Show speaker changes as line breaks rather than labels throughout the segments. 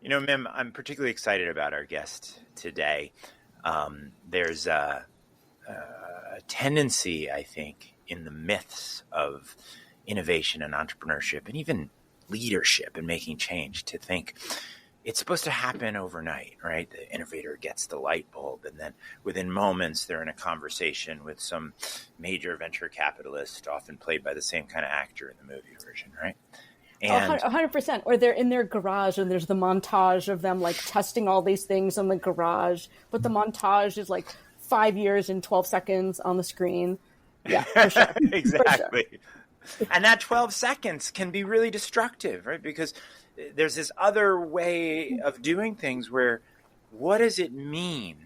Mim, I'm particularly excited about our guest today. There's a tendency, I think, in the myths of innovation and entrepreneurship and even leadership and making change to think it's supposed to happen overnight, right? The innovator gets the light bulb, and then within moments, they're in a conversation with some major venture capitalist, often played by the same kind of actor in the movie version, right?
And 100%. Or they're in their garage and there's the montage of them like testing all these things in the garage, but the montage is like 5 years and 12 seconds on the screen. Yeah, for sure.
Exactly.
For sure.
And that 12 seconds can be really destructive, right? Because there's this other way of doing things where, what does it mean?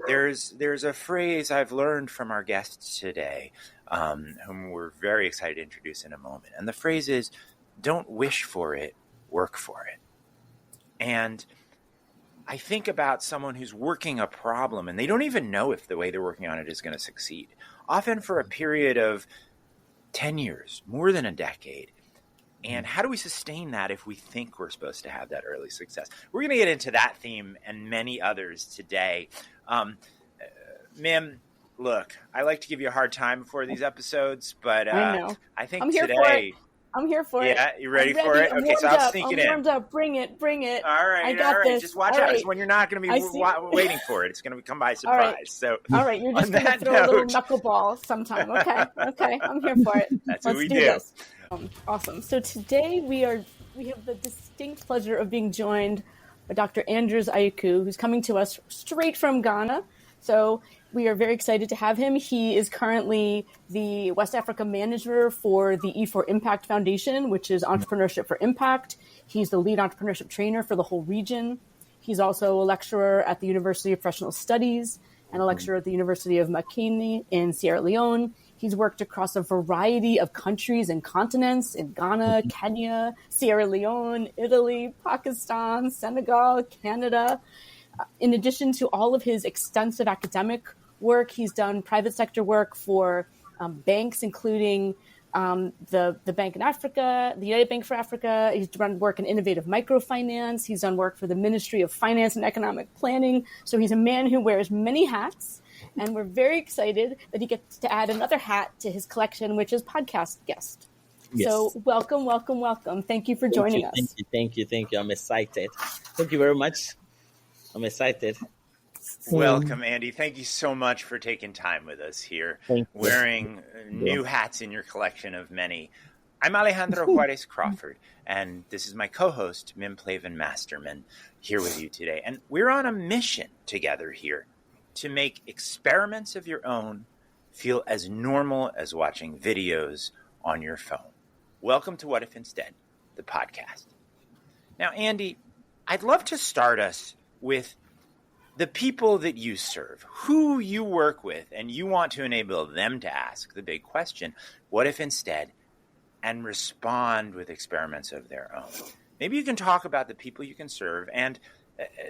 There's a phrase I've learned from our guests today, whom we're very excited to introduce in a moment. And the phrase is, don't wish for it, work for it. And I think about someone who's working a problem and they don't even know if the way they're working on it is going to succeed. Often for a period of 10 years, more than a decade. And how do we sustain that if we think we're supposed to have that early success? We're going to get into that theme and many others today. Mim, look, I like to give you a hard time before these episodes, but I think
I'm here
today...
For it. I'm here for it.
Yeah, you ready for it? Okay, so I'll sneak it in.
I'm warmed up. Bring it.
All right,
I got this.
Just watch out. It's when you're not going to be waiting for it. It's going to come by surprise.
All right. You're just going to throw a little knuckleball sometime. Okay. I'm here for it.
That's
Let's
what we
do
do.
This. Awesome. So today we have the distinct pleasure of being joined by Dr. Andrews Ayiku, who's coming to us straight from Ghana. So we are very excited to have him. He is currently the West Africa manager for the E4 Impact Foundation, which is Entrepreneurship for Impact. He's the lead entrepreneurship trainer for the whole region. He's also a lecturer at the University of Professional Studies and a lecturer at the University of Makeni in Sierra Leone. He's worked across a variety of countries and continents in Ghana, Kenya, Sierra Leone, Italy, Pakistan, Senegal, Canada. In addition to all of his extensive academic work, he's done private sector work for banks, including the Bank in Africa, the United Bank for Africa. He's done work in innovative microfinance. He's done work for the Ministry of Finance and Economic Planning. So he's a man who wears many hats. And we're very excited that he gets to add another hat to his collection, which is podcast guest. Yes. So welcome. Thank you for joining us.
Thank you. I'm excited. Thank you very much. I'm excited.
Welcome, Andy. Thank you so much for taking time with us here, wearing new hats in your collection of many. I'm Alejandro Juárez Crawford, and this is my co-host, Miriam Plavin-Masterman, here with you today. And we're on a mission together here to make experiments of your own feel as normal as watching videos on your phone. Welcome to What If Instead, the podcast. Now, Andy, I'd love to start us with the people that you serve, who you work with, and you want to enable them to ask the big question, what if instead, and respond with experiments of their own. Maybe you can talk about the people you can serve and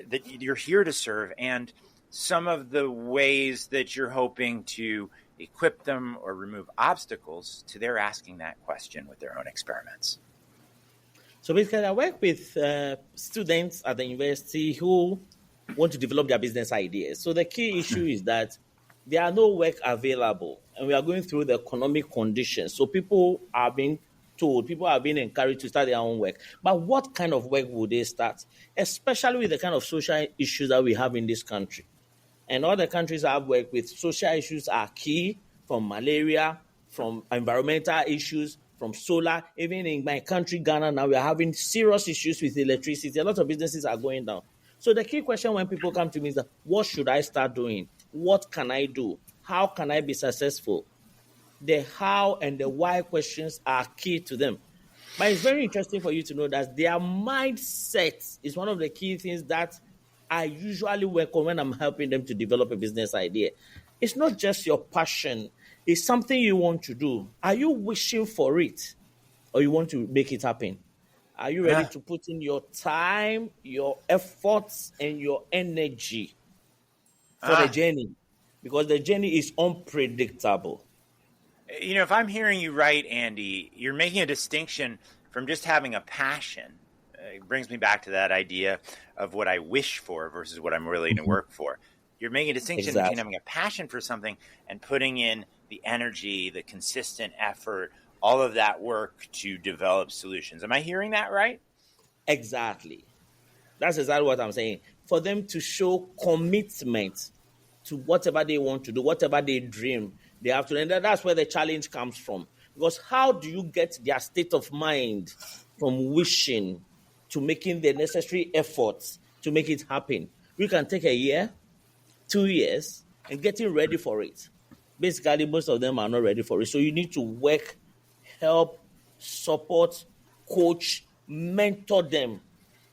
that you're here to serve and some of the ways that you're hoping to equip them or remove obstacles to their asking that question with their own experiments.
So basically, I work with students at the university who want to develop their business ideas. So the key issue is that there are no work available, and we are going through the economic conditions. So people are being encouraged to start their own work. But what kind of work would they start? Especially with the kind of social issues that we have in this country. And all the countries I've worked with, social issues are key, from malaria, from environmental issues, from solar. Even in my country, Ghana, now we are having serious issues with electricity. A lot of businesses are going down. So the key question when people come to me is that, what should I start doing? What can I do? How can I be successful? The how and the why questions are key to them. But it's very interesting for you to know that their mindset is one of the key things that I usually work on when I'm helping them to develop a business idea. It's not just your passion. It's something you want to do. Are you wishing for it or you want to make it happen? Are you ready to put in your time, your efforts, and your energy for the journey? Because the journey is unpredictable.
You know, if I'm hearing you right, Andy, you're making a distinction from just having a passion it brings me back to that idea of what I wish for versus what I'm willing to work for. You're making a distinction between having a passion for something and putting in the energy, the consistent effort, all of that work to develop solutions. Am I hearing that right?
Exactly. That's exactly what I'm saying. For them to show commitment to whatever they want to do, whatever they dream, they have to. And that's where the challenge comes from. Because how do you get their state of mind from wishing to making the necessary efforts to make it happen? We can take a year, 2 years, and getting ready for it. Basically, most of them are not ready for it. So you need to work, help, support, coach, mentor them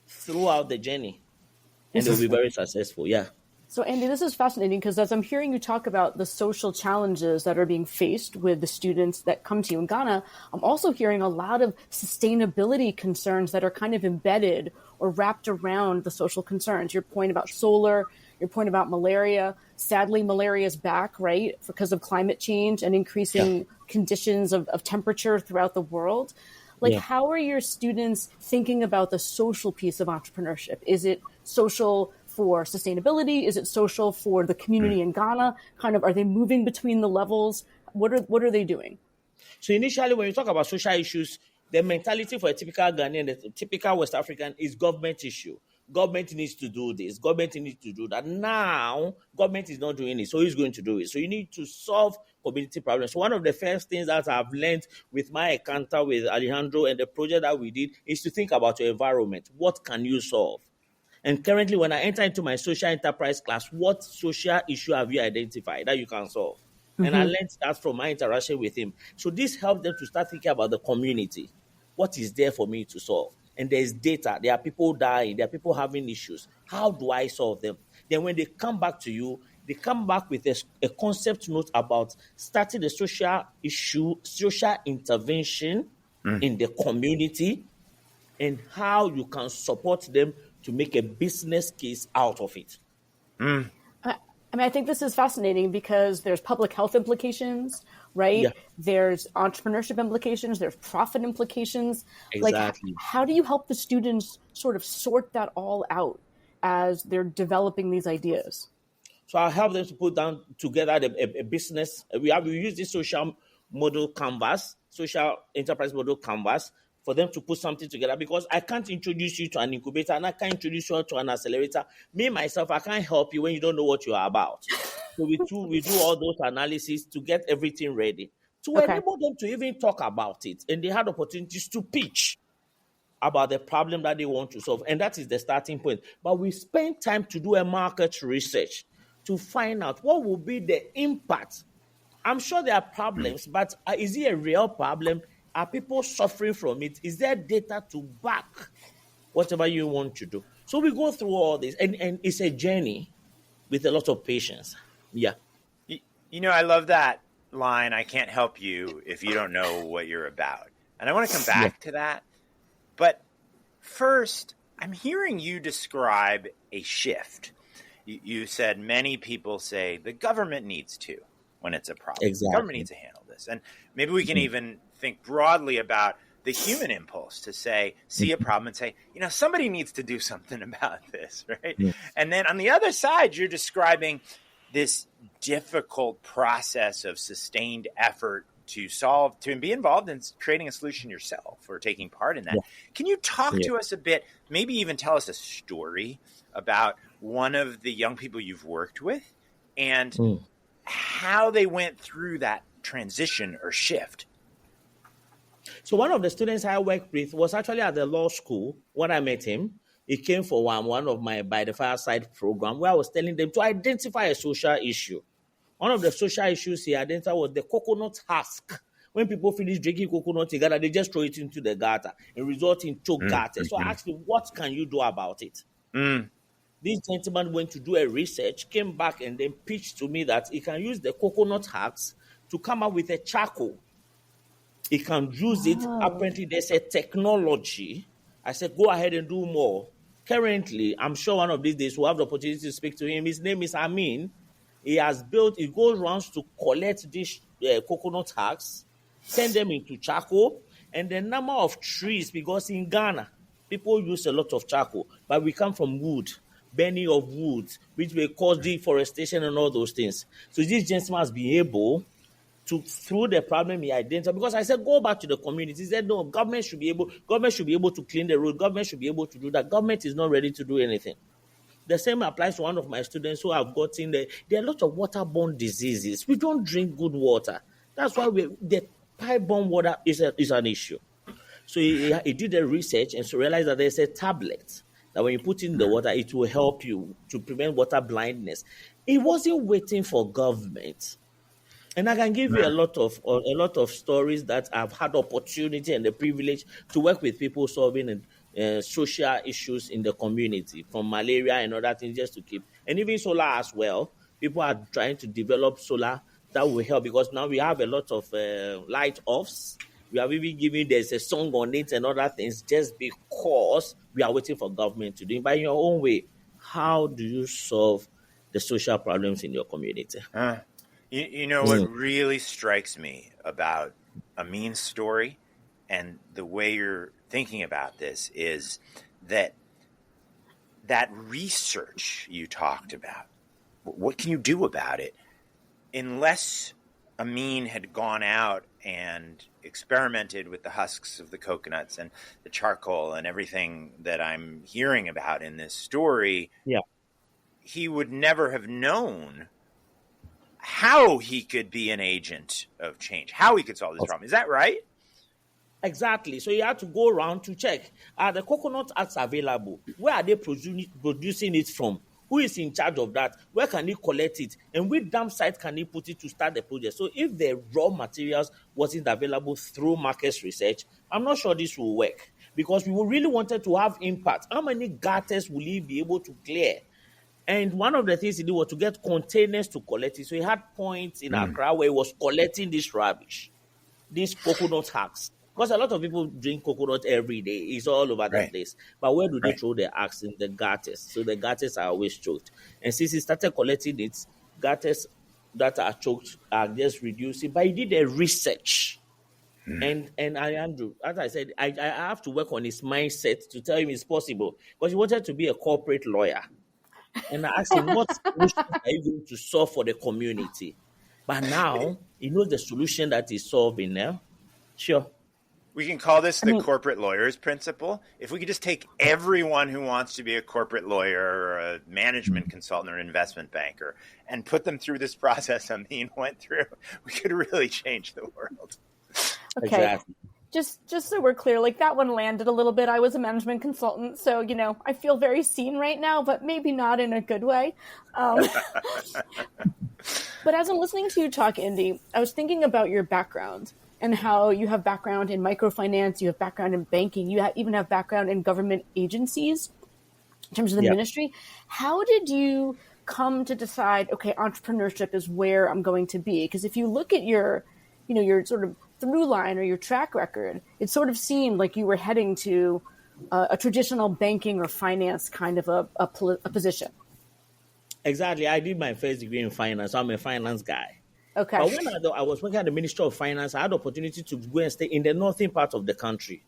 throughout the journey. And they'll be very successful. Yeah.
So, Andy, this is fascinating because as I'm hearing you talk about the social challenges that are being faced with the students that come to you in Ghana, I'm also hearing a lot of sustainability concerns that are kind of embedded or wrapped around the social concerns. Your point about solar, your point about malaria. Sadly, malaria is back, right, because of climate change and increasing conditions of temperature throughout the world. Like, how are your students thinking about the social piece of entrepreneurship? Is it social for sustainability? Is it social for the community in Ghana? Kind of, are they moving between the levels? What are they doing?
So initially, when you talk about social issues, the mentality for a typical Ghanaian, the typical West African is government issue. Government needs to do this. Government needs to do that. Now, government is not doing it, so who's going to do it? So you need to solve community problems. So one of the first things that I've learned with my encounter with Alejandro and the project that we did is to think about your environment. What can you solve? And currently, when I enter into my social enterprise class, what social issue have you identified that you can solve? Mm-hmm. And I learned that from my interaction with him. So this helped them to start thinking about the community. What is there for me to solve? And there's data. There are people dying. There are people having issues. How do I solve them? Then when they come back to you, they come back with a concept note about starting a social issue, social intervention in the community, and how you can support them to make a business case out of it.
I mean, I think this is fascinating because there's public health implications, right? Yeah. There's entrepreneurship implications. There's profit implications.
Exactly.
Like, how do you help the students sort of sort that all out as they're developing these ideas?
So I'll help them to put down together a business. We use this social model canvas, social enterprise model canvas, for them to put something together, because I can't introduce you to an incubator and I can't introduce you to an accelerator. Me, myself, I can't help you when you don't know what you are about. So we do all those analyses to get everything ready, to enable them to even talk about it. And they had opportunities to pitch about the problem that they want to solve. And that is the starting point. But we spend time to do a market research to find out what will be the impact. I'm sure there are problems, but is it a real problem? Are people suffering from it? Is there data to back whatever you want to do? So we go through all this, and it's a journey with a lot of patience. Yeah.
You know, I love that line, I can't help you if you don't know what you're about. And I want to come back to that. But first, I'm hearing you describe a shift. You said many people say the government needs to when it's a problem.
Exactly.
The government needs to handle this. And maybe we can even think broadly about the human impulse to say, see a problem and say, you know, somebody needs to do something about this, right? Yeah. And then on the other side, you're describing this difficult process of sustained effort to solve, to be involved in creating a solution yourself or taking part in that. Yeah. Can you talk to us a bit, maybe even tell us a story about one of the young people you've worked with and how they went through that transition or shift?
So one of the students I worked with was actually at the law school when I met him. He came for one of my By the Fireside program where I was telling them to identify a social issue. One of the social issues he identified was the coconut husk. When people finish drinking coconut together, they just throw it into the gutter and result in choke gutters. So I asked him, what can you do about it? This gentleman went to do a research, came back and then pitched to me that he can use the coconut husks to come up with a charcoal. He can use it. Apparently, there's a technology. I said, go ahead and do more. Currently, I'm sure one of these days we'll have the opportunity to speak to him. His name is Amin. He goes around to collect these coconut husks, send them into charcoal, and the number of trees, because in Ghana, People use a lot of charcoal, but we come from wood, burning of wood, which will cause deforestation and all those things. So this gentleman must be able to, through the problem he identified, because I said, go back to the community. He said, no, government should be able to clean the road. Government should be able to do that. Government is not ready to do anything. The same applies to one of my students who have gotten there are a lot of waterborne diseases. We don't drink good water. That's why the pipe-borne water is an issue. So he did the research and so realized that there's a tablet that when you put in the water, it will help you to prevent water blindness. He wasn't waiting for government. And I can give you a lot of stories that I've had opportunity and the privilege to work with people solving social issues in the community, from malaria and other things, just to keep. And even solar as well. People are trying to develop solar that will help, because now we have a lot of light offs. We have even given there's a song on it and other things, just because we are waiting for government to do it. But in your own way, how do you solve the social problems in your community?
You know what really strikes me about Amin's story and the way you're thinking about this is that research you talked about, what can you do about it? Unless Amin had gone out and experimented with the husks of the coconuts and the charcoal and everything that I'm hearing about in this story, he would never have known how he could be an agent of change, how he could solve this problem. Is that right?
Exactly. So you had to go around to check, are the coconut husks available? Where are they producing it from? Who is in charge of that? Where can he collect it? And which dam site can he put it to start the project? So if the raw materials wasn't available through market research, I'm not sure this will work, because we really wanted to have impact. How many gutters will he be able to clear? And one of the things he did was to get containers to collect it. So he had points in Accra where he was collecting this rubbish, these coconut husks. Because a lot of people drink coconut every day. It's all over the place. But where do they throw their husks? In the gutters. So the gutters are always choked. And since he started collecting it, gutters that are choked are just reducing. But he did a research. And Alejandro, as I said, I have to work on his mindset to tell him it's possible. Because he wanted to be a corporate lawyer. And I asked him, what solutions are you going to solve for the community? But now, he knows the solution that he's solving now. Sure.
We can call this the corporate lawyer's principle. If we could just take everyone who wants to be a corporate lawyer or a management consultant or investment banker and put them through this process Amin went through, we could really change the world.
Okay.
Exactly.
Just so we're clear, like that one landed a little bit. I was a management consultant, so, I feel very seen right now, but maybe not in a good way. But as I'm listening to you talk, Indy, I was thinking about your background and how you have background in microfinance, you have background in banking, you even have background in government agencies in terms of the ministry. How did you come to decide, okay, entrepreneurship is where I'm going to be? Because if you look at your sort of through line or your track record, it sort of seemed like you were heading to a traditional banking or finance kind of a position.
Exactly. I did my first degree in finance. I'm a finance guy.
Okay.
But when I was working at the Ministry of Finance, I had the opportunity to go and stay in the northern part of the country.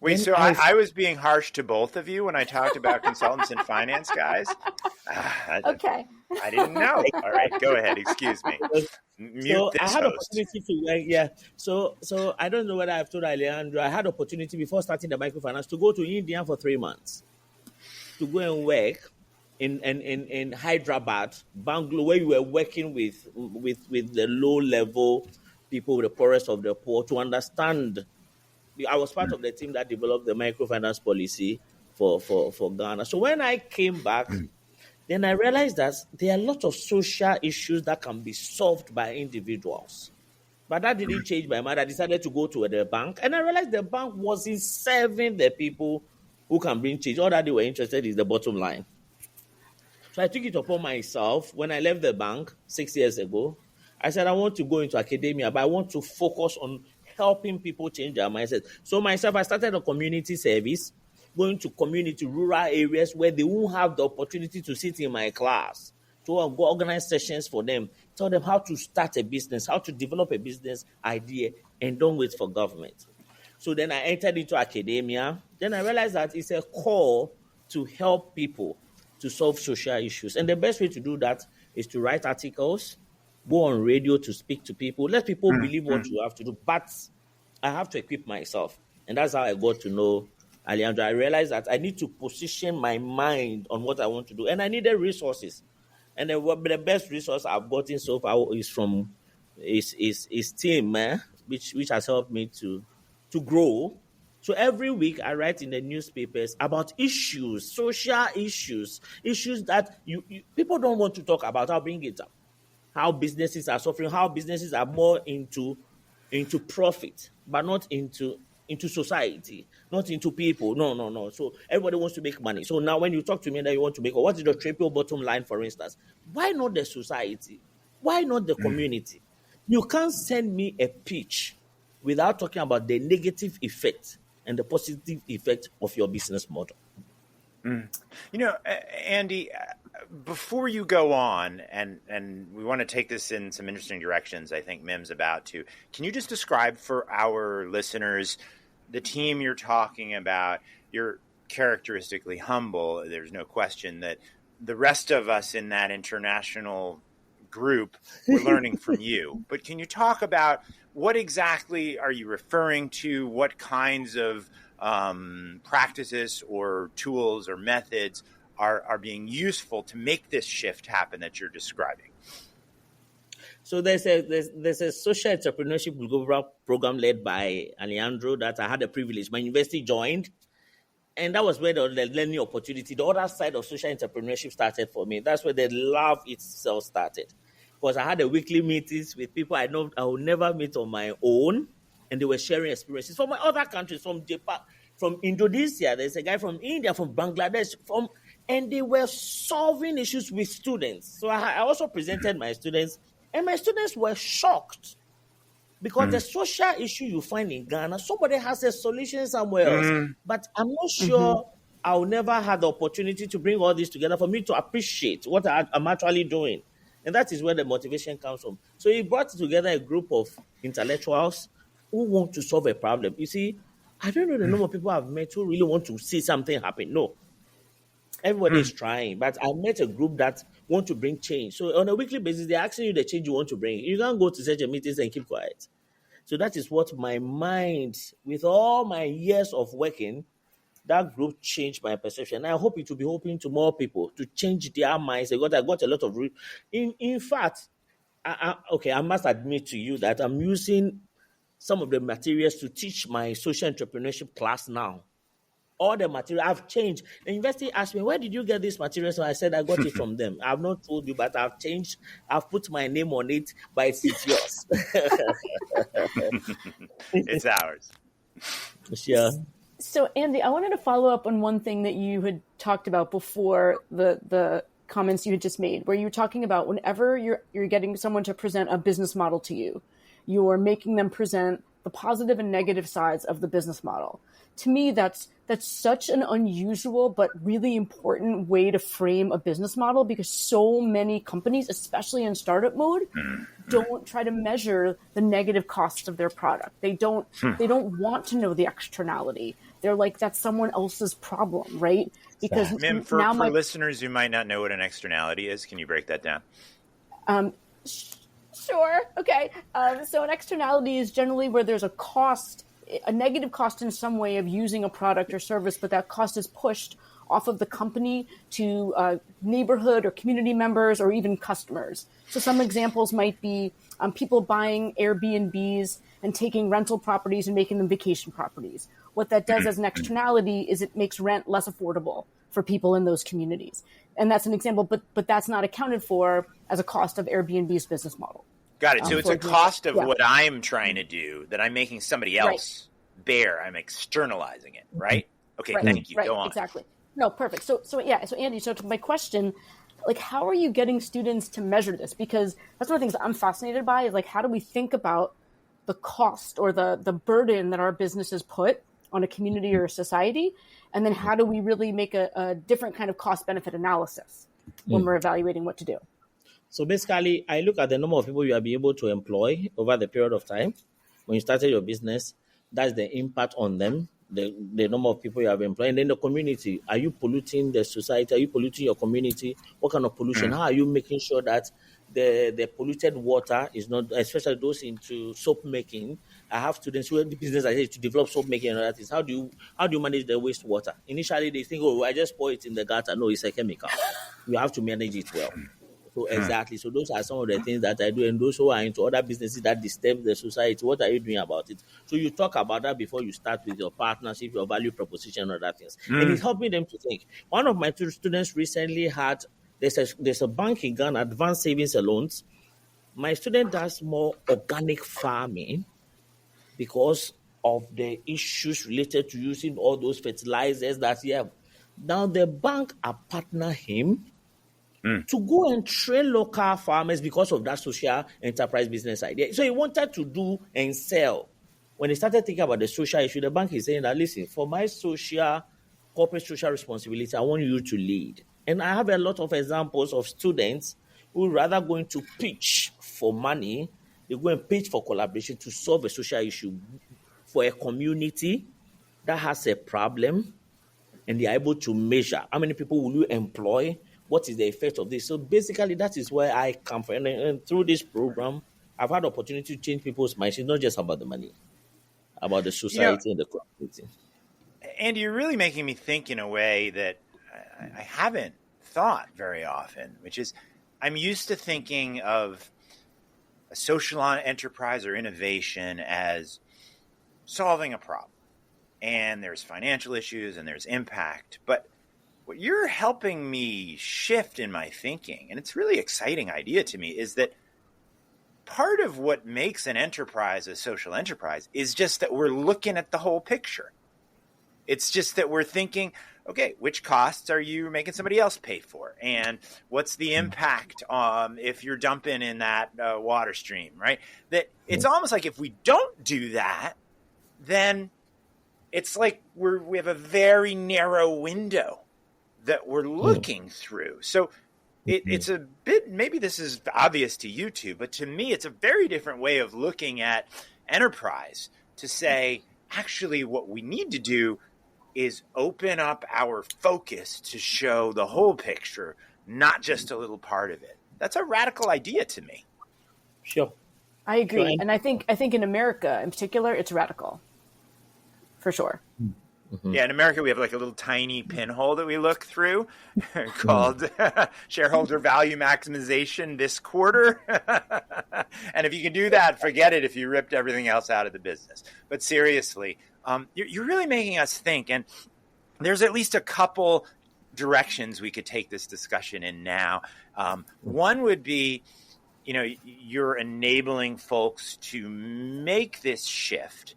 Wait, so I was being harsh to both of you when I talked about consultants and finance guys?
Okay.
I didn't know. All right, go ahead. Excuse me. Mute this
I had
host.
opportunity to work, So I don't know whether I've told Alejandro, I had opportunity before starting the microfinance to go to India for 3 months to go and work in Hyderabad, Bangalore, where we were working with the low level people, the poorest of the poor, to understand. I was part of the team that developed the microfinance policy for Ghana. So when I came back, then I realized that there are a lot of social issues that can be solved by individuals. But that didn't change my mind. I decided to go to the bank, and I realized the bank wasn't serving the people who can bring change. All that they were interested in is the bottom line. So I took it upon myself when I left the bank 6 years ago. I said, I want to go into academia, but I want to focus on helping people change their mindset. So myself, I started a community service, going to community, rural areas where they won't have the opportunity to sit in my class, to go organize sessions for them, tell them how to start a business, how to develop a business idea, and don't wait for government. So then I entered into academia. Then I realized that it's a call to help people to solve social issues. And the best way to do that is to write articles, go on radio to speak to people, let people believe what you have to do. But I have to equip myself. And that's how I got to know Alejandro. I realized that I need to position my mind on what I want to do. And I needed resources. And the best resource I've gotten so far is from his team, which has helped me to grow. So every week I write in the newspapers about issues, social issues that you people don't want to talk about. I'll bring it up. How businesses are suffering, how businesses are more into profit, but not into society, not into people. No. So everybody wants to make money. So now when you talk to me that you want to make, what is the triple bottom line, for instance? Why not the society? Why not the community? You can't send me a pitch without talking about the negative effect and the positive effect of your business model.
Andy, before you go on, and we want to take this in some interesting directions, I think Mim's about to, can you just describe for our listeners the team you're talking about? You're characteristically humble. There's no question that the rest of us in that international group, we're learning from you. But can you talk about what exactly are you referring to? What kinds of practices or tools or methods are being useful to make this shift happen that you're describing?
So there's a social entrepreneurship global program led by Alejandro that I had the privilege. My university joined, and that was where the learning opportunity, the other side of social entrepreneurship started for me. That's where the love itself started. Because I had the weekly meetings with people I know I would never meet on my own, and they were sharing experiences from other countries, from Japan, from Indonesia. There's a guy from India, from Bangladesh, and they were solving issues with students. So I also presented my students, and my students were shocked because the social issue you find in Ghana, somebody has a solution somewhere else. But I'm not sure I'll never have the opportunity to bring all this together for me to appreciate what I'm actually doing. And that is where the motivation comes from. So he brought together a group of intellectuals who want to solve a problem. You see, I don't know the number of people I've met who really want to see something happen. No. Everybody is trying. But I met a group that want to bring change. So on a weekly basis, they're asking you the change you want to bring. You can't go to such a meetings and keep quiet. So that is what my mind, with all my years of working, that group changed my perception. I hope it will be open to more people to change their minds. I got a lot of... In fact, I must admit to you that I'm using some of the materials to teach my social entrepreneurship class now. All the material I've changed. The university asked me, where did you get this material? So I said, I got it from them. I've not told you, but I've changed. I've put my name on it, but it's yours.
It's ours.
Sure.
So, Andy, I wanted to follow up on one thing that you had talked about before the comments you had just made, where you were talking about whenever you're getting someone to present a business model to you, you're making them present the positive and negative sides of the business model. To me, that's such an unusual but really important way to frame a business model, because so many companies, especially in startup mode, don't try to measure the negative costs of their product. They don't want to know the externality. They're like, that's someone else's problem, right? Because
Mim, for listeners who might not know what an externality is, can you break that down?
Sure. Okay. So an externality is generally where there's a cost, a negative cost in some way of using a product or service, but that cost is pushed off of the company to neighborhood or community members or even customers. So some examples might be people buying Airbnbs and taking rental properties and making them vacation properties. What that does as an externality is it makes rent less affordable for people in those communities. And that's an example, but that's not accounted for as a cost of Airbnb's business model.
Got it. So it's a cost of what I'm trying to do that I'm making somebody else bear. I'm externalizing it, right? Okay, thank you. Go on.
Exactly. No, perfect. So Andy, so to my question, like, how are you getting students to measure this? Because that's one of the things that I'm fascinated by is, like, how do we think about the cost or the burden that our businesses put on a community or a society? And then how do we really make a different kind of cost-benefit analysis when we're evaluating what to do?
So basically, I look at the number of people you will be able to employ over the period of time when you started your business, That's the impact on them, the number of people you have employed. And then the community. Are you polluting the society? Are you polluting your community? What kind of pollution? How are you making sure that the polluted water is not, especially those into soap making? I have students who have the business I say to develop soap making and other things. How do you manage the wastewater? Initially, they think, oh, I just pour it in the gutter. No, it's a chemical. You have to manage it well. So exactly. So those are some of the things that I do. And those who are into other businesses that disturb the society, what are you doing about it? So you talk about that before you start with your partnership, your value proposition, and other things. And it's helping them to think. One of my two students recently had, there's a bank in Ghana, Advanced Savings and Loans. My student does more organic farming because of the issues related to using all those fertilizers that he have. Now the bank are partner him to go and train local farmers because of that social enterprise business idea. So he wanted to do and sell. When he started thinking about the social issue, the bank is saying that, listen, for my corporate social responsibility, I want you to lead. And I have a lot of examples of students who rather going to pitch for money, they go and pitch for collaboration to solve a social issue for a community that has a problem, and they are able to measure how many people will you employ, what is the effect of this. So basically, that is where I come from. And through this program, I've had the opportunity to change people's minds. It's not just about the money, about the society and the community.
And you're really making me think in a way that I haven't thought very often, which is I'm used to thinking of a social enterprise or innovation as solving a problem. And there's financial issues and there's impact. But what you're helping me shift in my thinking, and it's a really exciting idea to me, is that part of what makes an enterprise a social enterprise is just that we're looking at the whole picture. It's just that we're thinking, okay, which costs are you making somebody else pay for? And what's the impact if you're dumping in that water stream, right? That it's almost like if we don't do that, then it's like we have a very narrow window that we're looking through. So it's a bit, maybe this is obvious to you two, but to me, it's a very different way of looking at enterprise to say, actually, what we need to do is open up our focus to show the whole picture, not just a little part of it. That's a radical idea to me.
Sure.
I agree. Sure. And I think in America in particular, it's radical. For sure.
Yeah, in America, we have like a little tiny pinhole that we look through called shareholder value maximization this quarter. And if you can do that, forget it if you ripped everything else out of the business. But seriously, you're really making us think. And there's at least a couple directions we could take this discussion in now. One would be, you're enabling folks to make this shift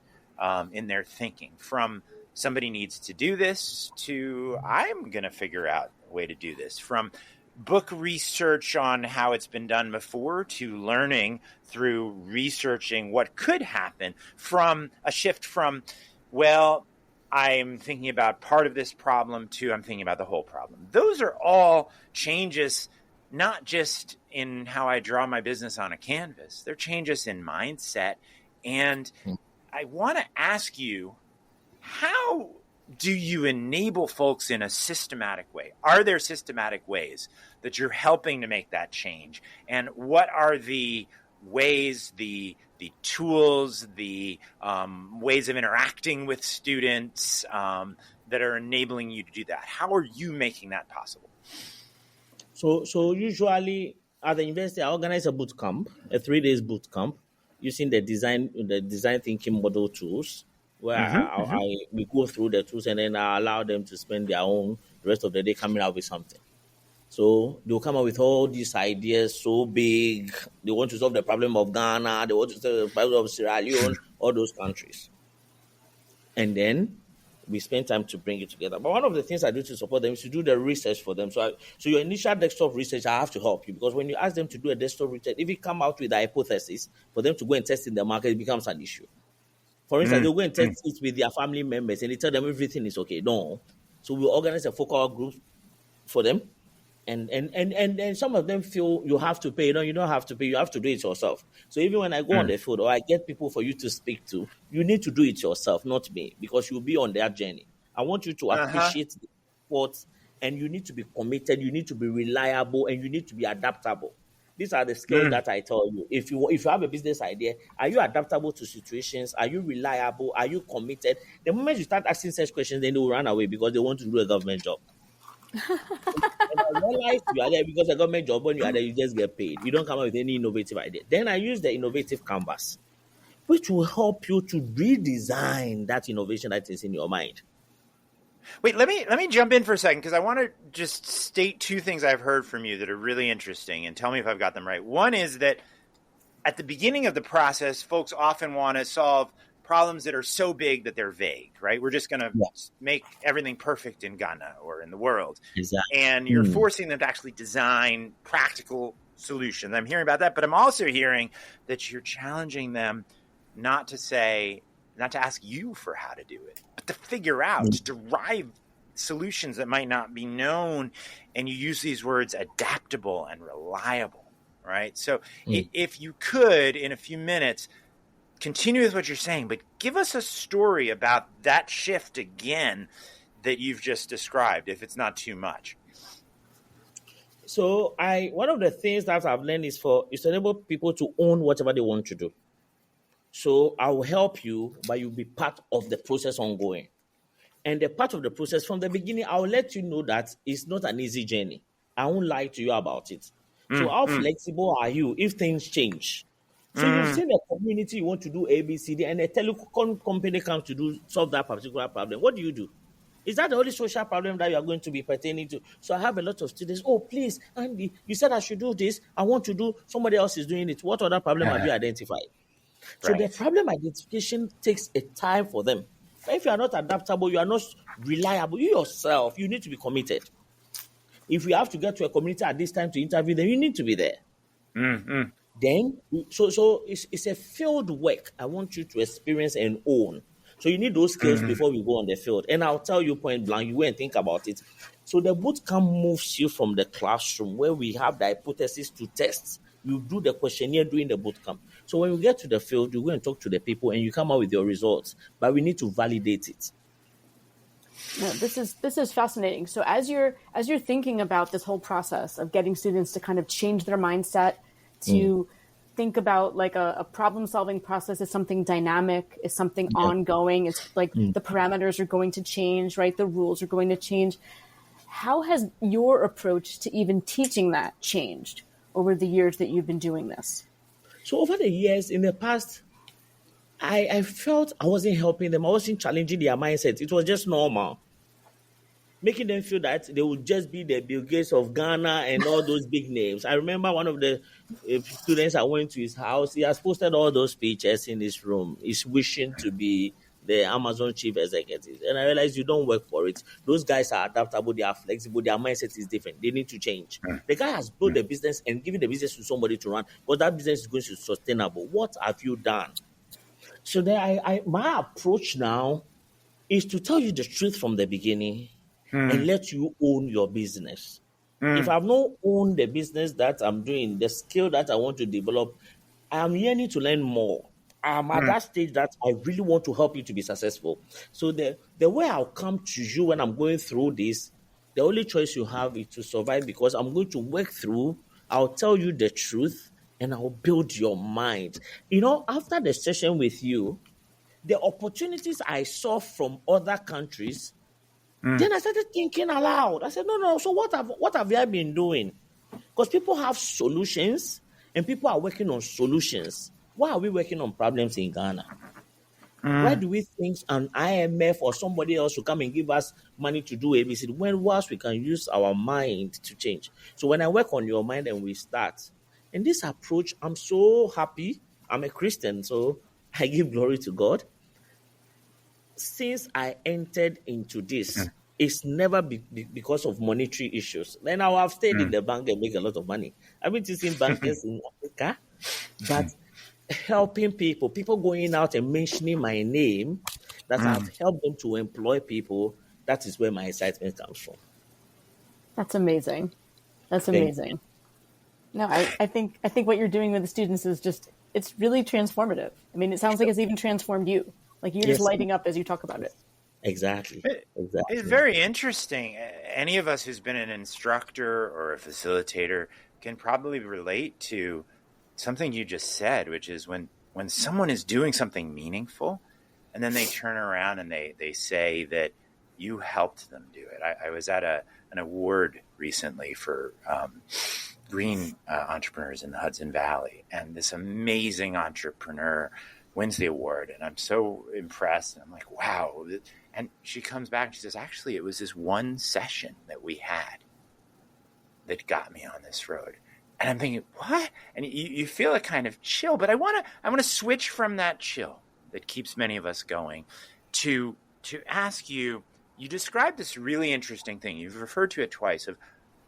in their thinking from somebody needs to do this to I'm going to figure out a way to do this, from book research on how it's been done before to learning through researching what could happen, from a shift from, well, I'm thinking about part of this problem to I'm thinking about the whole problem. Those are all changes, not just in how I draw my business on a canvas. They're changes in mindset. And I want to ask you, how do you enable folks in a systematic way? Are there systematic ways that you're helping to make that change? And what are the ways, the tools, the ways of interacting with students that are enabling you to do that? How are you making that possible?
So usually at the university, I organize a boot camp, a 3-day boot camp, using the design thinking model tools, where we go through the tools and then I allow them to spend the rest of the day coming out with something. So they'll come up with all these ideas so big. They want to solve the problem of Ghana. They want to solve the problem of Sierra Leone, all those countries. And then we spend time to bring it together. But one of the things I do to support them is to do the research for them. So your initial desktop research, I have to help you, because when you ask them to do a desktop research, if you come out with a hypothesis, for them to go and test in the market, it becomes an issue. For instance, they'll go and test it with their family members and they tell them everything is okay. No. So we'll organize a focal group for them. And some of them feel you have to pay. No, you don't have to pay. You have to do it yourself. So even when I go on the field or I get people for you to speak to, you need to do it yourself, not me, because you'll be on their journey. I want you to appreciate the sport, and you need to be committed. You need to be reliable, and you need to be adaptable. These are the skills that I tell you. If you have a business idea, are you adaptable to situations? Are you reliable? Are you committed? The moment you start asking such questions, then they will run away because they want to do a government job. And I realize you are there because a government job, when you are there, you just get paid. You don't come up with any innovative idea. Then I use the innovative canvas, which will help you to redesign that innovation that is in your mind.
Wait, let me jump in for a second because I want to just state two things I've heard from you that are really interesting and tell me if I've got them right. One is that at the beginning of the process, folks often want to solve problems that are so big that they're vague, right? We're just going to make everything perfect in Ghana or in the world.
Exactly.
And you're forcing them to actually design practical solutions. I'm hearing about that, but I'm also hearing that you're challenging them not to ask you for how to do it, but to figure out, to derive solutions that might not be known. And you use these words adaptable and reliable, right? So if you could, in a few minutes, continue with what you're saying, but give us a story about that shift again that you've just described, if it's not too much.
So one of the things that I've learned is to enable people to own whatever they want to do. So I will help you, but you'll be part of the process ongoing. And the part of the process from the beginning, I'll let you know that it's not an easy journey. I won't lie to you about it. So how flexible are you if things change? So you've seen a community, you want to do A, B, C, D, and a telecom company comes to solve that particular problem. What do? Is that the only social problem that you are going to be pertaining to? So I have a lot of students. Oh, please, Andy, you said I should do this. I want to do. Somebody else is doing it. What other problem have you identified? So the problem identification takes a time for them. But if you are not adaptable, you are not reliable. You yourself, you need to be committed. If we have to get to a community at this time to interview, then you need to be there. Then, so it's a field work. I want you to experience and own. So you need those skills before we go on the field. And I'll tell you point blank, you go and think about it. So the bootcamp moves you from the classroom where we have the hypothesis to test. You do the questionnaire during the bootcamp. So when you get to the field, you go and talk to the people and you come out with your results. But we need to validate it.
No, this is fascinating. So as you're thinking about this whole process of getting students to kind of change their mindset, to think about like a problem-solving process as something dynamic, is something ongoing. It's like the parameters are going to change, right? The rules are going to change. How has your approach to even teaching that changed over the years that you've been doing this?
So over the years, in the past, I felt I wasn't helping them. I wasn't challenging their mindset. It was just normal. Making them feel that they would just be the Bill Gates of Ghana and all those big names. I remember one of the students, I went to his house. He has posted all those pictures in his room. He's wishing to be the Amazon chief executive. And I realized you don't work for it. Those guys are adaptable. They are flexible. Their mindset is different. They need to change. The guy has built the business and given the business to somebody to run, but that business is going to be sustainable. What have you done? So my approach now is to tell you the truth from the beginning and let you own your business. If I've not owned the business that I'm doing, the skill that I want to develop, I'm yearning to learn more. I'm at that stage that I really want to help you to be successful. So the way I'll come to you when I'm going through this, the only choice you have is to survive, because I'm going to work through, I'll tell you the truth, and I'll build your mind. After the session with you, the opportunities I saw from other countries, then I started thinking aloud. I said, no, so what have I been doing? Because people have solutions and people are working on solutions. Why are we working on problems in Ghana? Why do we think an IMF or somebody else will come and give us money to do ABC when whilst we can use our mind to change? So when I work on your mind and we start, in this approach, I'm so happy. I'm a Christian, so I give glory to God. Since I entered into this, it's never because of monetary issues. Then I would have stayed in the bank and make a lot of money. I've been teaching bankers in Africa, but helping people going out and mentioning my name, that I've helped them to employ people, that is where my excitement comes from.
That's amazing. That's amazing. No, I think what you're doing with the students is just, it's really transformative. I mean, it sounds like it's even transformed you. Like you're just lighting up as you talk about it.
Exactly.
It's very interesting. Any of us who's been an instructor or a facilitator can probably relate to something you just said, which is when someone is doing something meaningful and then they turn around and they say that you helped them do it. I was at an award recently for green entrepreneurs in the Hudson Valley, and this amazing entrepreneur wins the award, and I'm so impressed. And I'm like, wow. And she comes back and she says, actually, it was this one session that we had that got me on this road. And I'm thinking, what? And you feel a kind of chill, but I want to switch from that chill that keeps many of us going to ask you. You described this really interesting thing. You've referred to it twice, of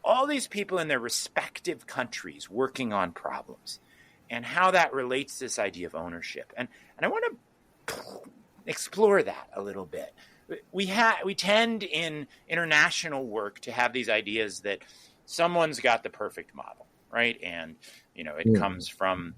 all these people in their respective countries working on problems and how that relates to this idea of ownership. And I want to explore that a little bit. We tend in international work to have these ideas that someone's got the perfect model, right? And, it comes from,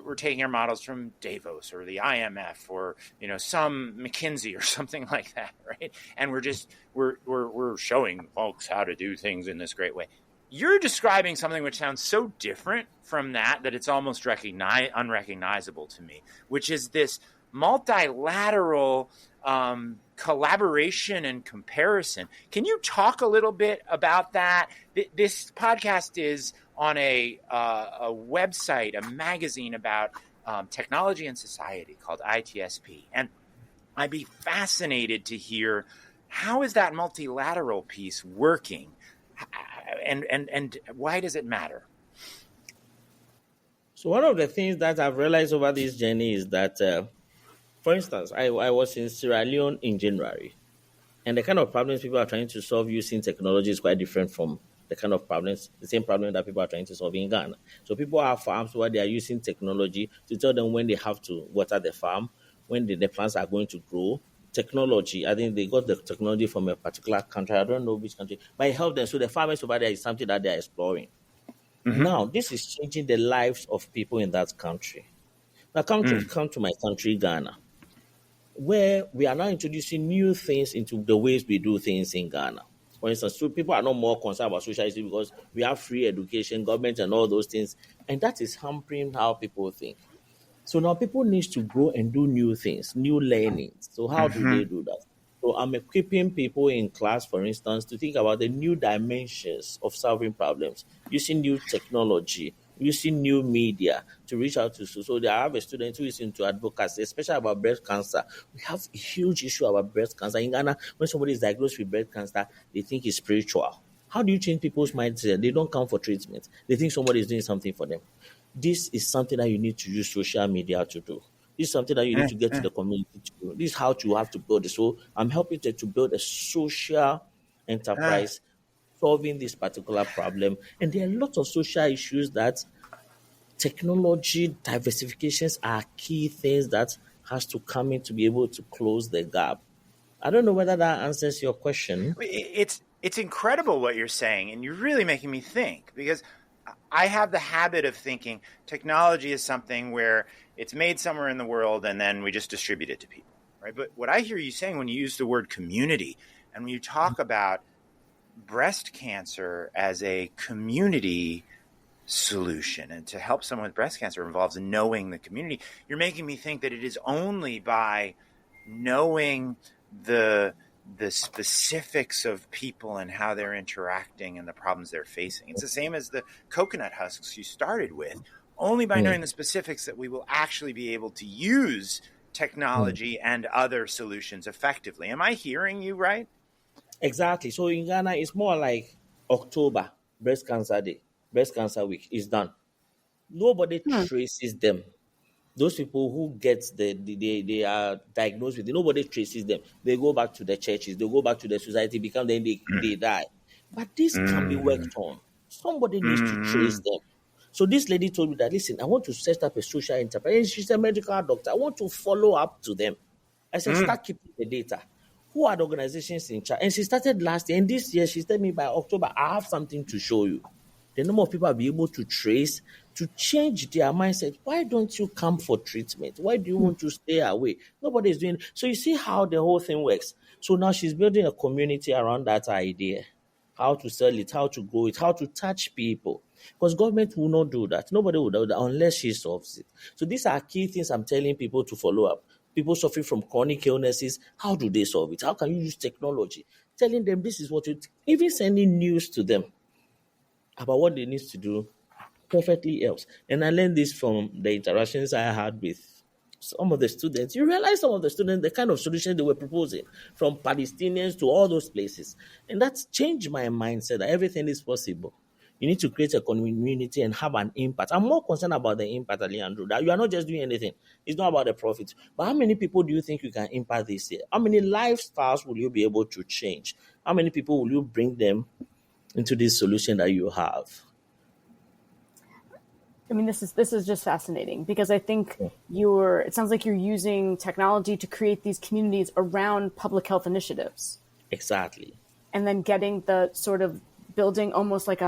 we're taking our models from Davos or the IMF or, some McKinsey or something like that, right? And we're showing folks how to do things in this great way. You're describing something which sounds so different from that it's almost unrecognizable to me, which is this multilateral collaboration and comparison. Can you talk a little bit about that? This podcast is on a website, a magazine about technology and society called ITSP. And I'd be fascinated to hear, how is that multilateral piece working? And why does it matter?
So one of the things that I've realized over this journey is that, for instance, I was in Sierra Leone in January, and the kind of problems people are trying to solve using technology is quite different from the kind of problems, the same problem that people are trying to solve in Ghana. So people have farms where they are using technology to tell them when they have to water the farm, when the plants are going to grow. Technology, I think they got the technology from a particular country. I don't know which country, but it helped them. So the farmers over there is something that they're exploring. Mm-hmm. Now, this is changing the lives of people in that country. Now, come to my country, Ghana, where we are now introducing new things into the ways we do things in Ghana. For instance, so people are not more concerned about social issues because we have free education, government, and all those things, and that is hampering how people think. So now people need to go and do new things, new learnings. So how do they do that? So I'm equipping people in class, for instance, to think about the new dimensions of solving problems, using new technology, using new media to reach out to. So I have a student who is into advocacy, especially about breast cancer. We have a huge issue about breast cancer. In Ghana, when somebody is diagnosed with breast cancer, they think it's spiritual. How do you change people's mindset? They don't come for treatment. They think somebody is doing something for them. This is something that you need to use social media to do. This is something that you need to get to the community to do. This is how you have to build it. So I'm helping to build a social enterprise solving this particular problem. And there are lots of social issues that technology diversifications are key things that has to come in to be able to close the gap. I don't know whether that answers your question.
It's incredible what you're saying, and you're really making me think, because I have the habit of thinking technology is something where it's made somewhere in the world and then we just distribute it to people, right? But what I hear you saying when you use the word community and when you talk about breast cancer as a community solution, and to help someone with breast cancer involves knowing the community, you're making me think that it is only by knowing the specifics of people and how they're interacting and the problems they're facing. It's the same as the coconut husks you started with. Only by knowing the specifics that we will actually be able to use technology and other solutions effectively. Am I hearing you right?
Exactly. So in Ghana, it's more like October, Breast Cancer Day, Breast Cancer Week is done. Nobody traces them. Those people who get they are diagnosed with it, nobody traces them. They go back to the churches, they go back to the society, they die. But this can be worked on. Somebody needs to trace them. So this lady told me that, listen, I want to set up a social enterprise. She's a medical doctor. I want to follow up to them. I said, start keeping the data. Who are the organizations in charge? And she started last year. And this year, she told me by October, I have something to show you. The number of people I'll be able to trace to change their mindset. Why don't you come for treatment? Why do you want to stay away? Nobody is doing it. So you see how the whole thing works. So now she's building a community around that idea. How to sell it, how to grow it, how to touch people. Because government will not do that. Nobody will do that unless she solves it. So these are key things I'm telling people to follow up. People suffering from chronic illnesses, how do they solve it? How can you use technology? Telling them this is what you... Even sending news to them about what they need to do perfectly helps. And I learned this from the interactions I had with some of the students. You realize some of the students, the kind of solutions they were proposing, from Palestinians to all those places. And that's changed my mindset that everything is possible. You need to create a community and have an impact. I'm more concerned about the impact, Alejandro, that you are not just doing anything. It's not about the profit. But how many people do you think you can impact this year? How many lifestyles will you be able to change? How many people will you bring them into this solution that you have?
I mean, this is just fascinating because I think it sounds like you're using technology to create these communities around public health initiatives.
Exactly.
And then getting the sort of building almost like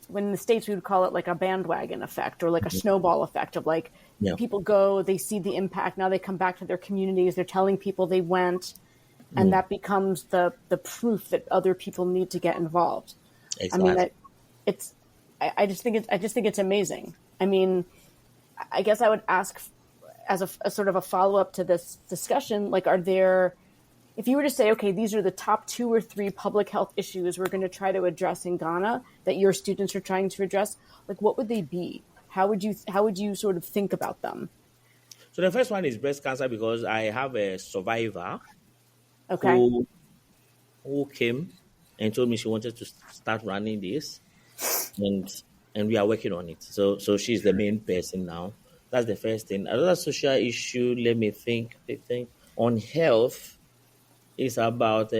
when in the States we would call it like a bandwagon effect or like a snowball effect of like people go, they see the impact, now they come back to their communities, they're telling people they went, and that becomes the proof that other people need to get involved.
Exactly.
I mean, I just think it's amazing. I mean, I guess I would ask as a sort of a follow-up to this discussion, like, if you were to say, okay, these are the top 2 or 3 public health issues we're going to try to address in Ghana that your students are trying to address, like, what would they be? How would you sort of think about them?
So the first one is breast cancer because I have a survivor who came and told me she wanted to start running this, and we are working on it. So she's the main person now. That's the first thing. Another social issue, let me think on health is about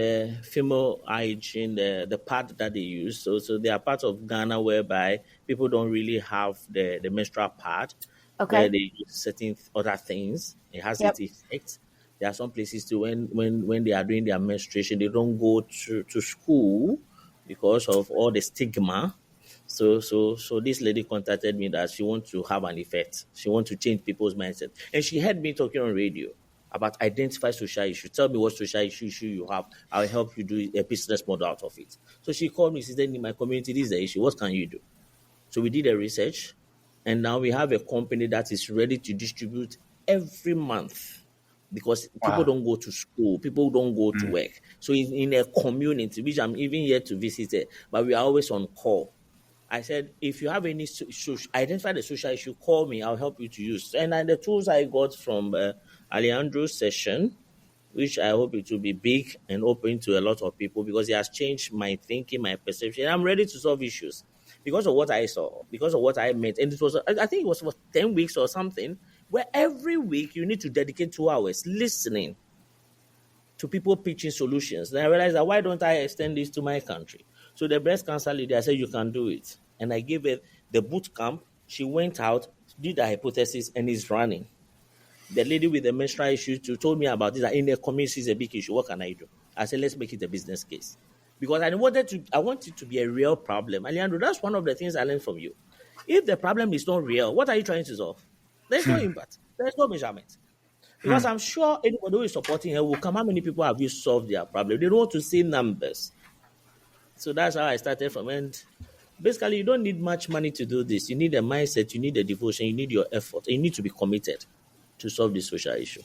female hygiene, the pad that they use. So they are part of Ghana whereby people don't really have the menstrual pad. Where they use certain other things. It has its effects. There are some places too when they are doing their menstruation, they don't go to school because of all the stigma. So this lady contacted me that she wants to have an effect. She wants to change people's mindset. And she heard me talking on radio about identify social issue. Tell me what social issue you have. I'll help you do a business model out of it. So she called me. She said, in my community, this is the issue. What can you do? So we did a research. And now we have a company that is ready to distribute every month because people don't go to school. People don't go to work. So in a community, which I'm even yet to visit it, but we are always on call. I said, if you have any identify the social issue, call me. I'll help you to use. And the tools I got from Alejandro's session, which I hope it will be big and open to a lot of people because it has changed my thinking, my perception. I'm ready to solve issues because of what I saw, because of what I met. And it was, I think it was for 10 weeks or something, where every week you need to dedicate 2 hours listening to people pitching solutions. Then I realized that why don't I extend this to my country? So the breast cancer lady, I said, you can do it. And I gave her the boot camp. She went out, did the hypothesis, and is running. The lady with the menstrual issue told me about this. That in the community is a big issue. What can I do? I said, let's make it a business case. Because I want it to be a real problem. Alejandro, that's one of the things I learned from you. If the problem is not real, what are you trying to solve? There's no impact. There's no measurement. Because I'm sure anybody who is supporting her will come. How many people have you solved their problem? They don't want to see numbers. So that's how I started from. And basically, you don't need much money to do this. You need a mindset, you need a devotion, you need your effort, and you need to be committed to solve this social issue.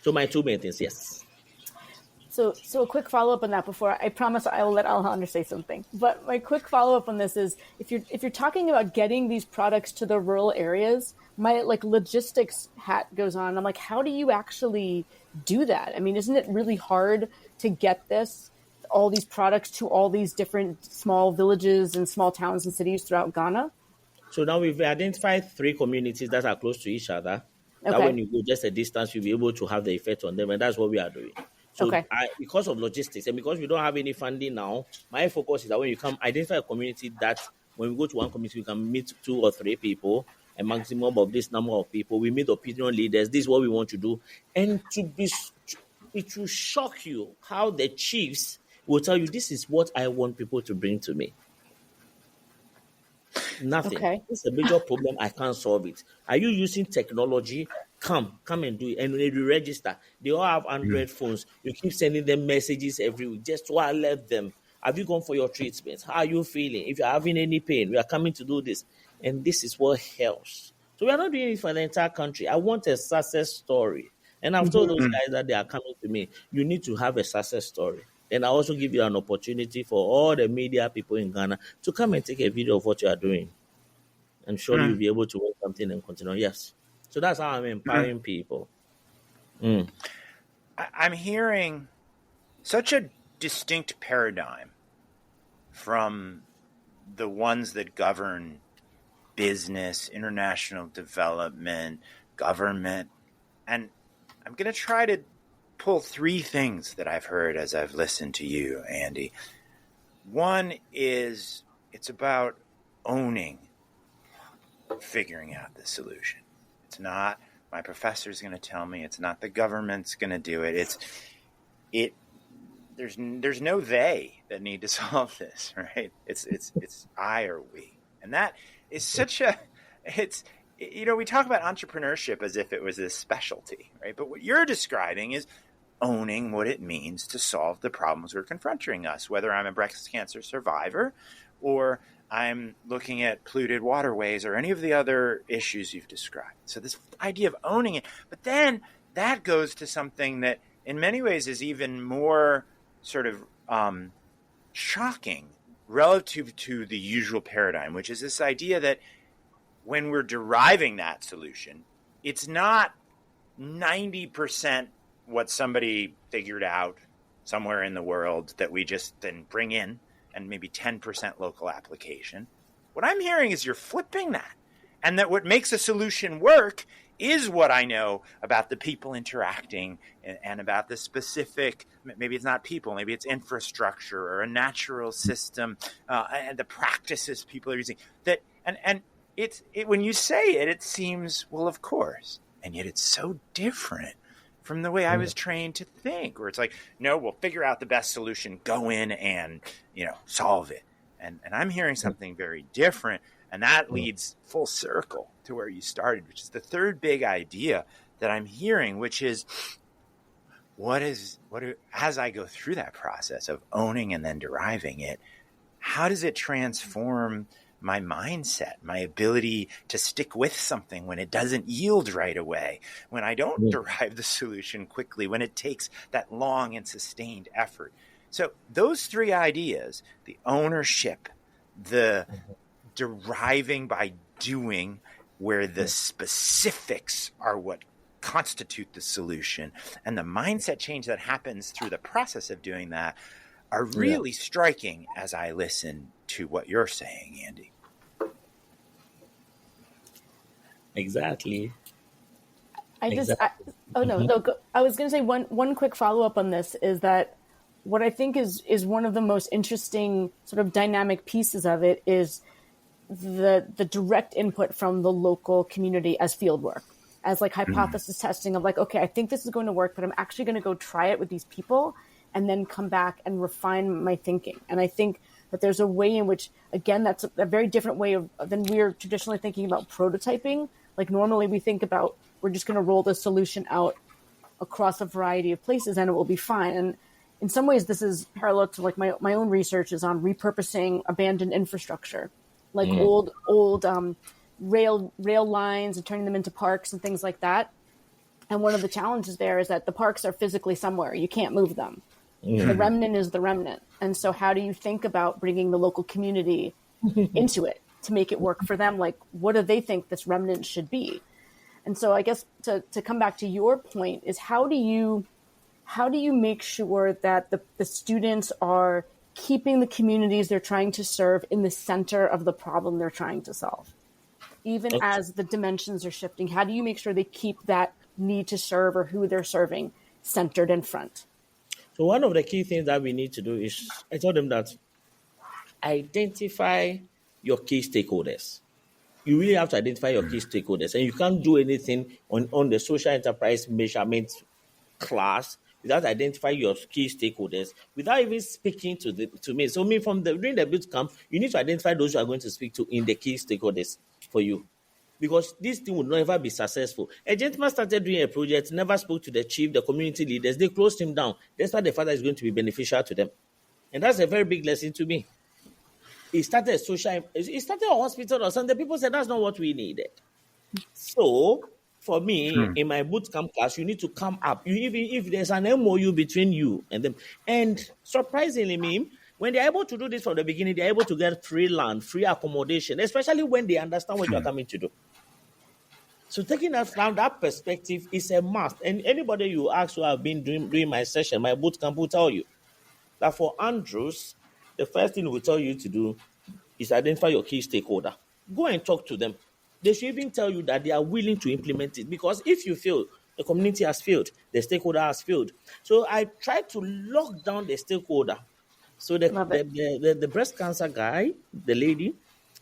So my 2 main things, yes.
So a quick follow-up on that before I promise I will let Alejandro say something. But my quick follow-up on this is if you're talking about getting these products to the rural areas, my logistics hat goes on. I'm like, how do you actually do that? I mean, isn't it really hard to get all these products to all these different small villages and small towns and cities throughout Ghana?
So now we've identified 3 communities that are close to each other. That when you go just a distance, you'll be able to have the effect on them. And that's what we are doing. So because of logistics and because we don't have any funding now, my focus is that when you come, identify a community that when we go to one community, we can meet 2 or 3 people, a maximum of this number of people. We meet opinion leaders. This is what we want to do. And it will shock you how the chiefs will tell you, this is what I want people to bring to me. Nothing.
Okay.
It's a major problem. I can't solve it. Are you using technology? Come and do it. And they register. They all have Android phones. You keep sending them messages every week just to alert them. Have you gone for your treatment? How are you feeling? If you're having any pain, we are coming to do this. And this is what helps. So we are not doing it for the entire country. I want a success story. And I've told those guys that they are coming to me, you need to have a success story. And I also give you an opportunity for all the media people in Ghana to come and take a video of what you are doing. And surely you'll be able to work something and continue. Yes. So that's how I'm empowering people.
I'm hearing such a distinct paradigm from the ones that govern business, international development, government. And I'm going to try to pull three things that I've heard as I've listened to you, Andy. One is it's about owning, figuring out the solution. It's not my professor's going to tell me. It's not the government's going to do it. There's no they that need to solve this, right? It's I or we. And that is such a, we talk about entrepreneurship as if it was a specialty, right? But what you're describing is owning what it means to solve the problems that are confronting us, whether I'm a breast cancer survivor or I'm looking at polluted waterways or any of the other issues you've described. So this idea of owning it, but then that goes to something that in many ways is even more sort of shocking relative to the usual paradigm, which is this idea that when we're deriving that solution, it's not 90% what somebody figured out somewhere in the world that we just then bring in, and maybe 10% local application. What I'm hearing is you're flipping that, and that what makes a solution work is what I know about the people interacting and about the specific, maybe it's not people, maybe it's infrastructure or a natural system, and the practices people are using. That and it when you say it, it seems, well, of course, and yet it's so different from the way I was trained to think, where it's like, no, we'll figure out the best solution, go in and, solve it. And I'm hearing something very different. And that leads full circle to where you started, which is the third big idea that I'm hearing, which is as I go through that process of owning and then deriving it, how does it transform my mindset, my ability to stick with something when it doesn't yield right away, when I don't derive the solution quickly, when it takes that long and sustained effort. So those three ideas, the ownership, the deriving by doing, where the specifics are what constitute the solution, and the mindset change that happens through the process of doing that are really striking as I listen to what you're saying, Andy.
Exactly.
I was going to say one quick follow-up on this is that what I think is one of the most interesting sort of dynamic pieces of it is the direct input from the local community as field work, as like hypothesis testing of like, okay, I think this is going to work, but I'm actually going to go try it with these people and then come back and refine my thinking. And I think that there's a way in which, again, that's a very different way than we're traditionally thinking about prototyping. Like normally we think about, we're just going to roll the solution out across a variety of places and it will be fine. And in some ways, this is parallel to like my own research is on repurposing abandoned infrastructure, like old rail lines and turning them into parks and things like that. And one of the challenges there is that the parks are physically somewhere. You can't move them. The remnant is the remnant. And so how do you think about bringing the local community into it to make it work for them? Like, what do they think this remnant should be? And so I guess to come back to your point is how do you make sure that the students are keeping the communities they're trying to serve in the center of the problem they're trying to solve? Even as the dimensions are shifting, how do you make sure they keep that need to serve or who they're serving centered in front?
So one of the key things that we need to do is, I told them that identify your key stakeholders. You really have to identify your key stakeholders, and you can't do anything on the social enterprise measurement class without identifying your key stakeholders, without even speaking to me. So during the boot camp, you need to identify those you are going to speak to in the key stakeholders for you. Because this thing would never be successful. A gentleman started doing a project, never spoke to the chief, the community leaders. They closed him down. That's why the father is going to be beneficial to them. And that's a very big lesson to me. He started a hospital or something. People said that's not what we needed. So, for me, in my bootcamp class, you need to come up. Even if there's an MOU between you and them. And surprisingly, when they're able to do this from the beginning, they're able to get free land, free accommodation, especially when they understand what you're coming to do. So taking that from that perspective is a must. And anybody you ask who have been doing my session, my bootcamp, will tell you that for Andrews, the first thing we'll tell you to do is identify your key stakeholder. Go and talk to them. They should even tell you that they are willing to implement it. Because if you fail, the community has failed, the stakeholder has failed. So I try to lock down the stakeholder. So the breast cancer guy, the lady,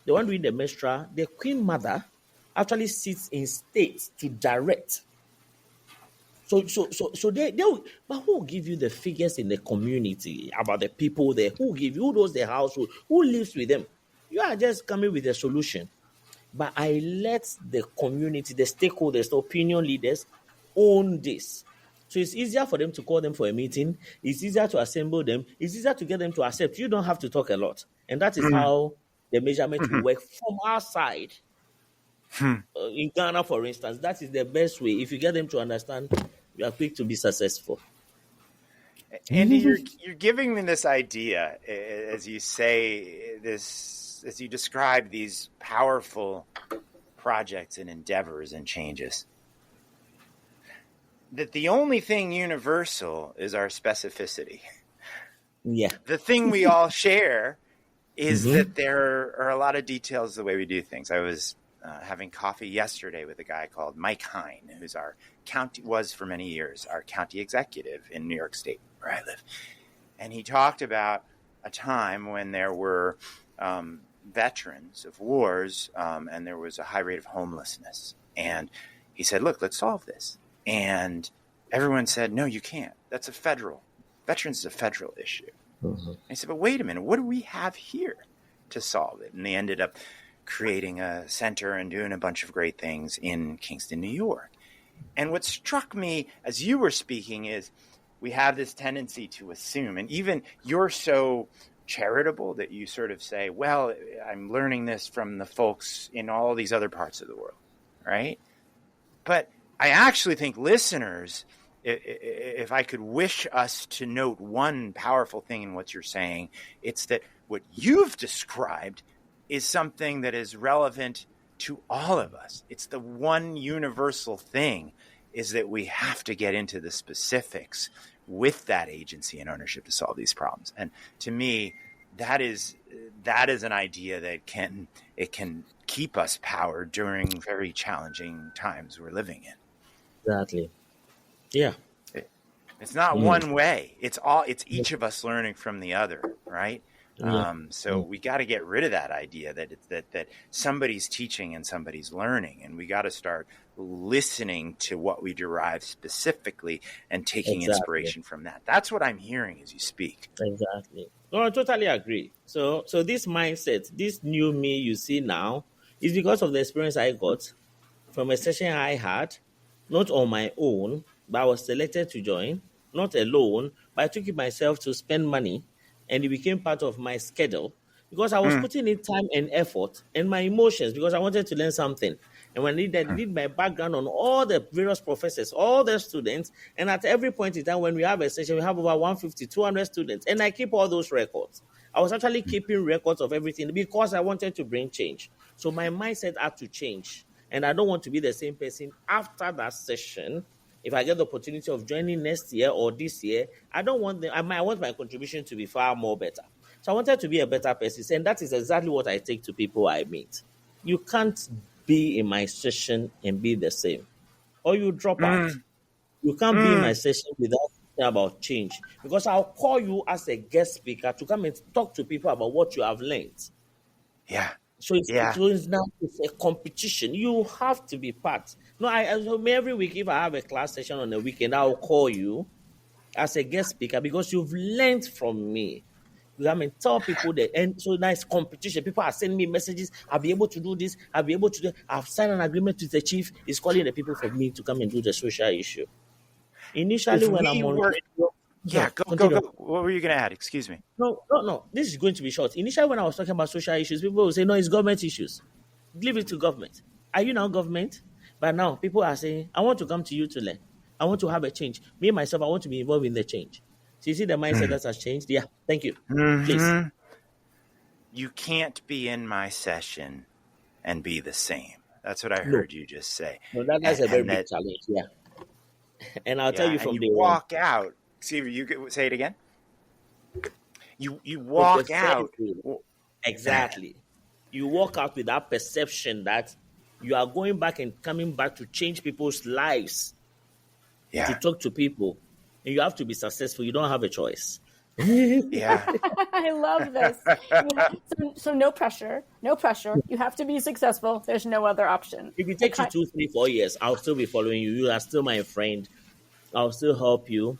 the one doing the menstrual, the queen mother, actually sits in state to direct. So they will, but who will give you the figures in the community about the people there? Who knows the household? Who lives with them? You are just coming with a solution. But I let the community, the stakeholders, the opinion leaders own this. So it's easier for them to call them for a meeting. It's easier to assemble them. It's easier to get them to accept. You don't have to talk a lot. And that is how the measurement will work from our side. In Ghana, for instance, that is the best way. If you get them to understand, you are quick to be successful.
Andy, you're giving me this idea, as you say this, as you describe these powerful projects and endeavors and changes, that the only thing universal is our specificity.
Yeah.
The thing we all share is that there are a lot of details the way we do things. I was having coffee yesterday with a guy called Mike Hine, who's was for many years our county executive in New York State, where I live. And he talked about a time when there were veterans of wars and there was a high rate of homelessness. And he said, look, let's solve this. And everyone said, no, you can't. Veterans is a federal issue. And he said, but wait a minute, what do we have here to solve it? And they ended up creating a center and doing a bunch of great things in Kingston, New York. And what struck me as you were speaking is we have this tendency to assume, and even you're so charitable that you sort of say, well, I'm learning this from the folks in all these other parts of the world, right? But I actually think listeners, if I could wish us to note one powerful thing in what you're saying, it's that what you've described is something that is relevant to all of us. It's the one universal thing, is that we have to get into the specifics with that agency and ownership to solve these problems. And to me, that is an idea that can keep us powered during very challenging times we're living in.
Exactly. Yeah.
It's not one way. It's each of us learning from the other, right? So we got to get rid of that idea that somebody's teaching and somebody's learning, and we got to start listening to what we derive specifically and taking inspiration from that. That's what I'm hearing as you speak.
Exactly. No, I totally agree. So this mindset, this new me you see now, is because of the experience I got from a session I had, not on my own, but I was selected to join, not alone, but I took it myself to spend money. And it became part of my schedule because I was putting in time and effort and my emotions because I wanted to learn something. And when I did my background on all the various professors, all the students, and at every point in time when we have a session, we have over 150, 200 students, and I keep all those records. I was actually keeping records of everything because I wanted to bring change. So my mindset had to change. And I don't want to be the same person after that session. If I get the opportunity of joining next year or this year, I want my contribution to be far more better. So I wanted to be a better person. And that is exactly what I take to people I meet. You can't be in my session and be the same. Or you drop out. You can't be in my session without thinking about change. Because I'll call you as a guest speaker to come and talk to people about what you have learned.
Yeah.
So it's a competition. You have to be part. No, every week, if I have a class session on the weekend, I'll call you as a guest speaker because you've learned from me. You have to tell people that, and so nice competition. People are sending me messages. I'll be able to do this. I'll be able to do. I've signed an agreement with the chief. He's calling the people for me to come and do the social issue. Initially, when I'm on radio,
go. What were you going to add? Excuse me.
No. This is going to be short. Initially, when I was talking about social issues, people will say, no, it's government issues. Leave it to government. Are you now government? But now people are saying, I want to come to you to learn. I want to have a change. Me, myself, I want to be involved in the change. So you see the mindset that has changed? Yeah, thank you. Please.
You can't be in my session and be the same. That's what I heard you just say.
No, that's a very big challenge, yeah. And I'll tell you from the
walk out. See, you could say it again. You walk out.
Exactly. You walk out with that perception that you are going back and coming back to change people's lives. Yeah. To talk to people. And you have to be successful. You don't have a choice.
Yeah.
I love this. So no pressure. No pressure. You have to be successful. There's no other option.
If it takes you 2, 3, 4 years, I'll still be following you. You are still my friend. I'll still help you.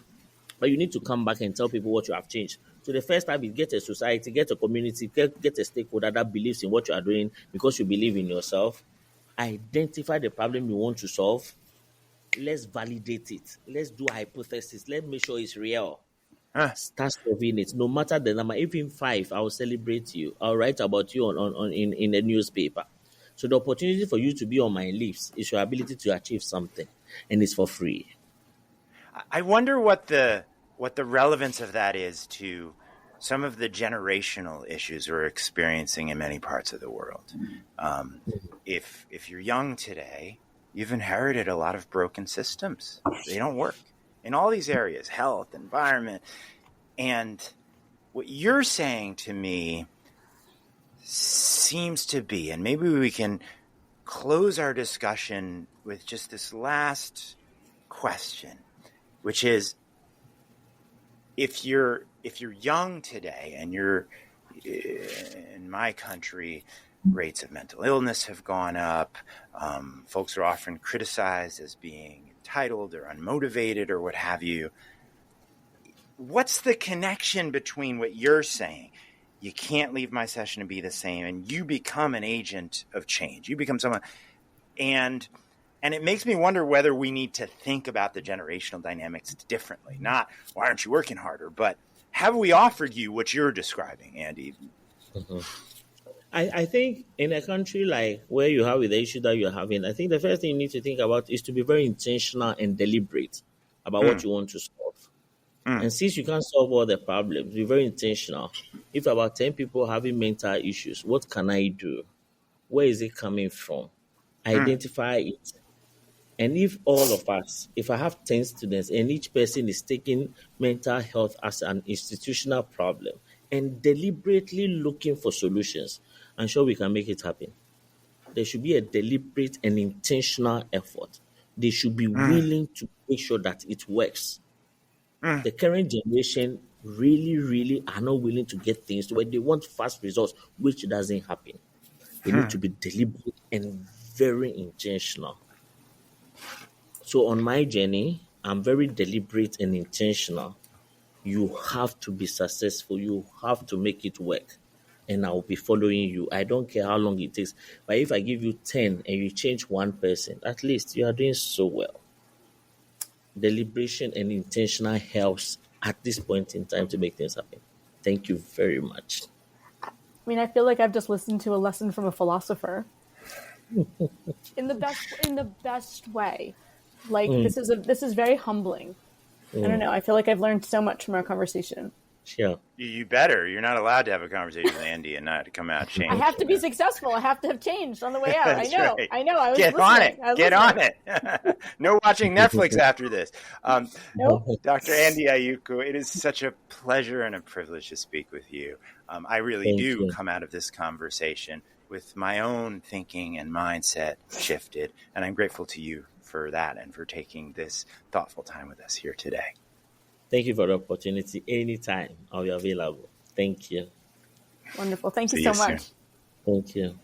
But you need to come back and tell people what you have changed. So the first time is get a society, get a community, get a stakeholder that believes in what you are doing because you believe in yourself. Identify the problem you want to solve. Let's validate it. Let's do a hypothesis. Let's make sure it's real. Start solving it. No matter the number, even 5, I will celebrate you. I'll write about you in the newspaper. So the opportunity for you to be on my lips is your ability to achieve something, and it's for free.
I wonder what the relevance of that is to some of the generational issues we're experiencing in many parts of the world. If you're young today, you've inherited a lot of broken systems. They don't work in all these areas, health, environment. And what you're saying to me seems to be, and maybe we can close our discussion with just this last question, which is, if you're young today and you're in my country, rates of mental illness have gone up. Folks are often criticized as being entitled or unmotivated or what have you. What's the connection between what you're saying? You can't leave my session and be the same, and you become an agent of change. You become someone, and it makes me wonder whether we need to think about the generational dynamics differently. Not, why aren't you working harder? But have we offered you what you're describing, Andy?
Mm-hmm. I think in a country like where you have the issue that you're having, I think the first thing you need to think about is to be very intentional and deliberate about what you want to solve. And since you can't solve all the problems, be very intentional. If about 10 people having mental issues, what can I do? Where is it coming from? Identify it. And if all of us, if I have 10 students and each person is taking mental health as an institutional problem and deliberately looking for solutions, I'm sure we can make it happen. There should be a deliberate and intentional effort. They should be willing to make sure that it works. The current generation really, really are not willing to get things to where they want fast results, which doesn't happen. They need to be deliberate and very intentional. So on my journey, I'm very deliberate and intentional. You have to be successful. You have to make it work. And I will be following you. I don't care how long it takes. But if I give you 10 and you change one person, at least you are doing so well. Deliberation and intentional helps at this point in time to make things happen. Thank you very much.
I mean, I feel like I've just listened to a lesson from a philosopher. in the best way. Like this is very humbling. I don't know. I feel like I've learned so much from our conversation.
Sure.
You better. You're not allowed to have a conversation with Andy and not come out changed.
I have to be successful. I have to have changed on the way out. I know.
Right.
I know. I was
Get
listening.
on it. Get on it. No watching Netflix after this.
Nope.
Dr. Andy Ayiku, it is such a pleasure and a privilege to speak with you. I really do come out of this conversation with my own thinking and mindset shifted, and I'm grateful to you for that and for taking this thoughtful time with us here today.
Thank you for the opportunity. Anytime I'll be available. Thank you.
Wonderful. Thank you so much.
Thank you.